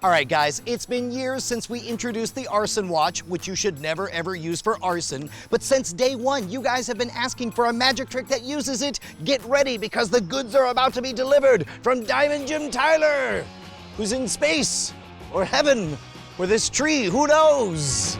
All right, guys, it's been years since we introduced the arson watch, which you should never ever use for arson. But since day one, you guys have been asking for a magic trick that uses it. Get ready, because the goods are about to be delivered from Diamond Jim Tyler, who's in space or heaven or this tree, who knows?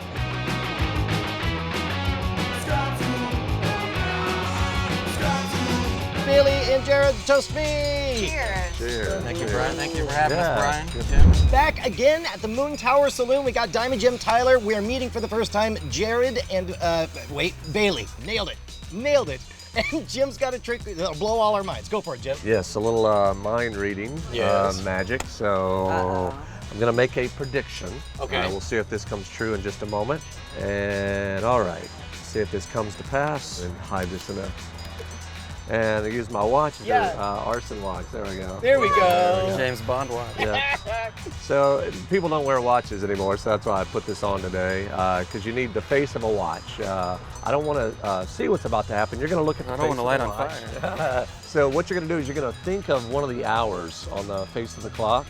Billy and Jared, toast me! Cheers. Cheers. Thank you, Brian. Thank you for having us, Brian. Jim. Back again at the MoonTower Saloon. We got Diamond Jim Tyler. We are meeting for the first time Jared and, Bailey. Nailed it. Nailed it. And Jim's got a trick that'll blow all our minds. Go for it, Jim. Yes, a little mind reading, Yes. magic. So I'm gonna make a prediction. Okay. We'll see if this comes true in just a moment. And all right, see if this comes to pass. And hide this in a. And I use my watch as an arson watch. There we go. There we go. James Bond watch. Yeah. So people don't wear watches anymore, so that's why I put this on today, because you need the face of a watch. I don't want to see what's about to happen. You're going to look at the I face don't want to of light the on watch. fire. So what you're going to do is you're going to think of one of the hours on the face of the clock.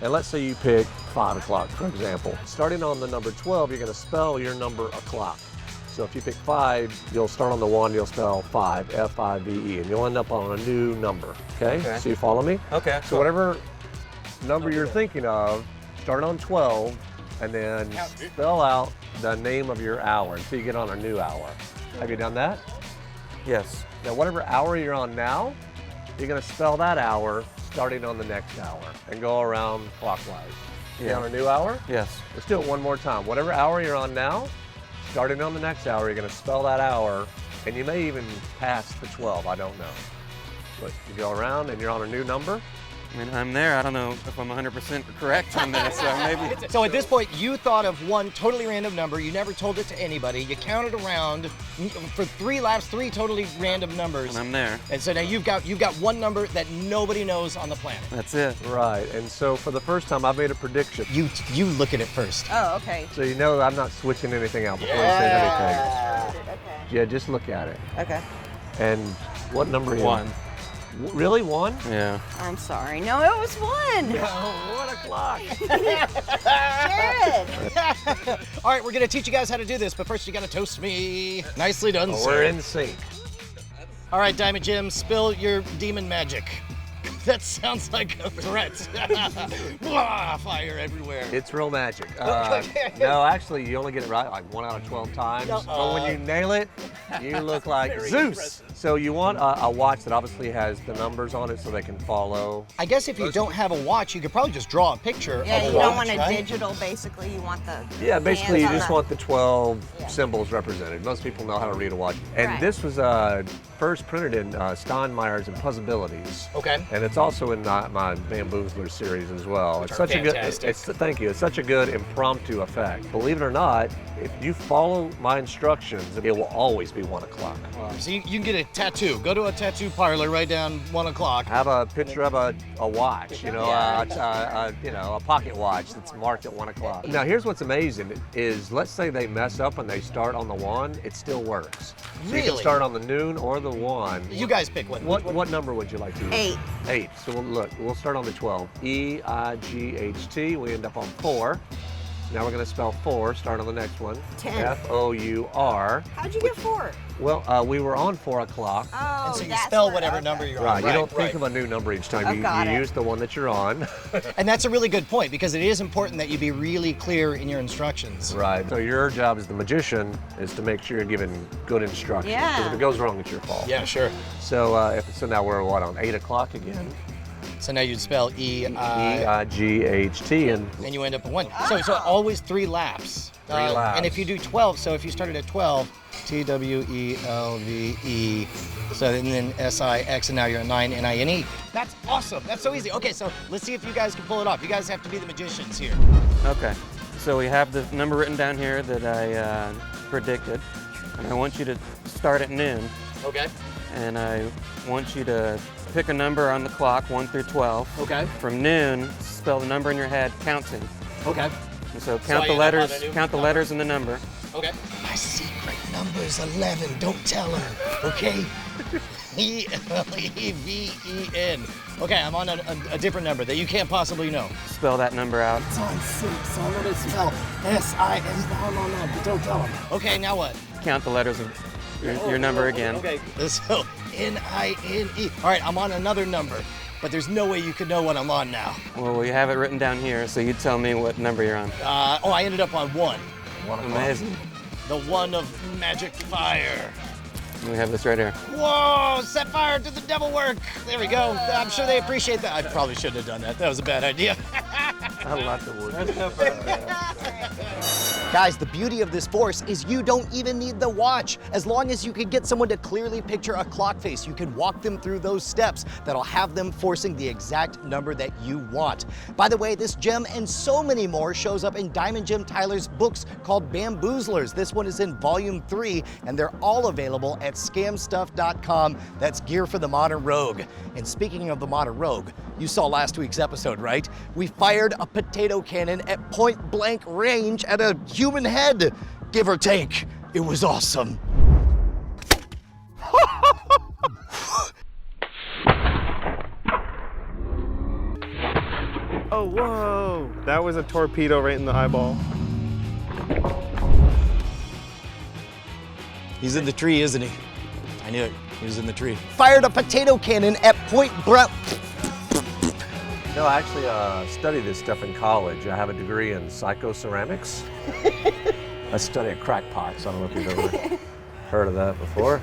And let's say you pick 5 o'clock, for example. Starting on the number 12, you're going to spell your number o'clock. So if you pick 5, you'll start on the 1, you'll spell 5, F-I-V-E, and you'll end up on a new number, okay? So you follow me? Okay. So whatever number you're thinking of, start on 12, and then spell out the name of your hour until you get on a new hour. Have you done that? Yes. Now whatever hour you're on now, you're gonna spell that hour starting on the next hour and go around clockwise. You on a new hour? Yes. Let's do it one more time. Whatever hour you're on now, starting on the next hour, you're gonna spell that hour, and you may even pass the 12, I don't know. But you go around and you're on a new number. I mean, I'm there. I don't know if I'm 100% correct on this, so maybe. So at this point, you thought of one totally random number. You never told it to anybody. You counted around for 3 laps, 3 totally random numbers. And I'm there. And so now you've got one number that nobody knows on the planet. That's it. Right, and so for the first time, I made a prediction. You look at it first. Oh, okay. So you know I'm not switching anything out before I say anything. Okay. Yeah, just look at it. Okay. And what number are you? 1. Really, 1? Yeah. I'm sorry. No, it was 1. Oh, 1 o'clock. Jared. All right, we're gonna teach you guys how to do this, but first you gotta toast me. Nicely done, Oh, sir. we're in sync. All right, Diamond Jim, spill your demon magic. That sounds like a threat. Blah, fire everywhere. It's real magic. No, actually, you only get it right like 1 out of 12 times. But when you nail it, you look like Zeus. So you want a watch that obviously has the numbers on it so they can follow. I guess if you don't have a watch, you could probably just draw a picture Yeah, of a you watch, don't want a right? digital, basically. You want the Yeah, basically you hands on just the- want the 12 symbols represented. Most people know how to read a watch. And Right. this was first printed in Steinmeyer's Impossibilities. Okay. And it's also in my Bamboozler series as well. It's are such fantastic. thank you. It's such a good impromptu effect. Believe it or not, if you follow my instructions, it will always be 1 o'clock. So you can get a tattoo. Go to a tattoo parlor, write down 1 o'clock. Have a picture of a watch, a pocket watch that's marked at 1 o'clock. Now here's what's amazing is, let's say they mess up and they start on the 1, it still works. So you can Really? start on the noon or the 1. You guys pick one. What number would you like to use? 8. 8. So we'll start on the 12. E-I-G-H-T. We end up on 4. Now we're going to spell 4. Start on the next one. 10. F-O-U-R. How'd you get 4? Well, we were on 4 o'clock. Oh, And so you that's spell where- whatever okay. number you're Right. on. You don't think right. of a new number each time. Oh, You got it. use the one that you're on. And that's a really good point, because it is important that you be really clear in your instructions. Right. So your job as the magician is to make sure you're giving good instructions. Yeah. Because if it goes wrong, it's your fault. Yeah, sure. So so now we're on 8 o'clock again. So now you'd spell E-I, E-I-G-H-T and and you end up with 1. So always 3 laps. 3 laps. And if you do 12, so if you started at 12, T-W-E-L-V-E, so and then S-I-X, and now you're at 9, N-I-N-E. That's awesome. That's so easy. Okay, so let's see if you guys can pull it off. You guys have to be the magicians here. Okay. So we have the number written down here that I predicted, and I want you to start at noon, Okay. and I want you to pick a number on the clock, 1 through 12. Okay. From noon, spell the number in your head, counting. Okay. And so I count the end up on letters, a new count the number. letters and the number. Okay. My secret number is 11. Don't tell her, okay? Eleven. Okay, I'm on a different number that you can't possibly know. Spell that number out. It's on 6, so I'm gonna spell S-I-N down on that, but don't tell him. Okay, now what? Count the letters of your number again. Okay, so N-I-N-E. All right, I'm on another number, but there's no way you could know what I'm on now. Well, we have it written down here, so you tell me what number you're on. I ended up on 1. Amazing. The 1 of magic fire. We have this right here. Whoa, set fire to the devil work. There we go. I'm sure they appreciate that. I probably shouldn't have done that. That was a bad idea. I like the wood. Guys, the beauty of this force is you don't even need the watch. As long as you can get someone to clearly picture a clock face, you can walk them through those steps that'll have them forcing the exact number that you want. By the way, this gem and so many more shows up in Diamond Jim Tyler's books called Bamboozlers. This one is in volume 3, and they're all available at scamstuff.com. That's gear for the modern rogue. And speaking of the modern rogue, you saw last week's episode, right? We fired a potato cannon at point blank range at a human head, give or take. It was awesome. Oh, whoa. That was a torpedo right in the eyeball. He's in the tree, isn't he? I knew it. He was in the tree. Fired a potato cannon at point blank. No, I actually studied this stuff in college. I have a degree in psychoceramics. I study crackpots. I don't know if you've ever heard of that before.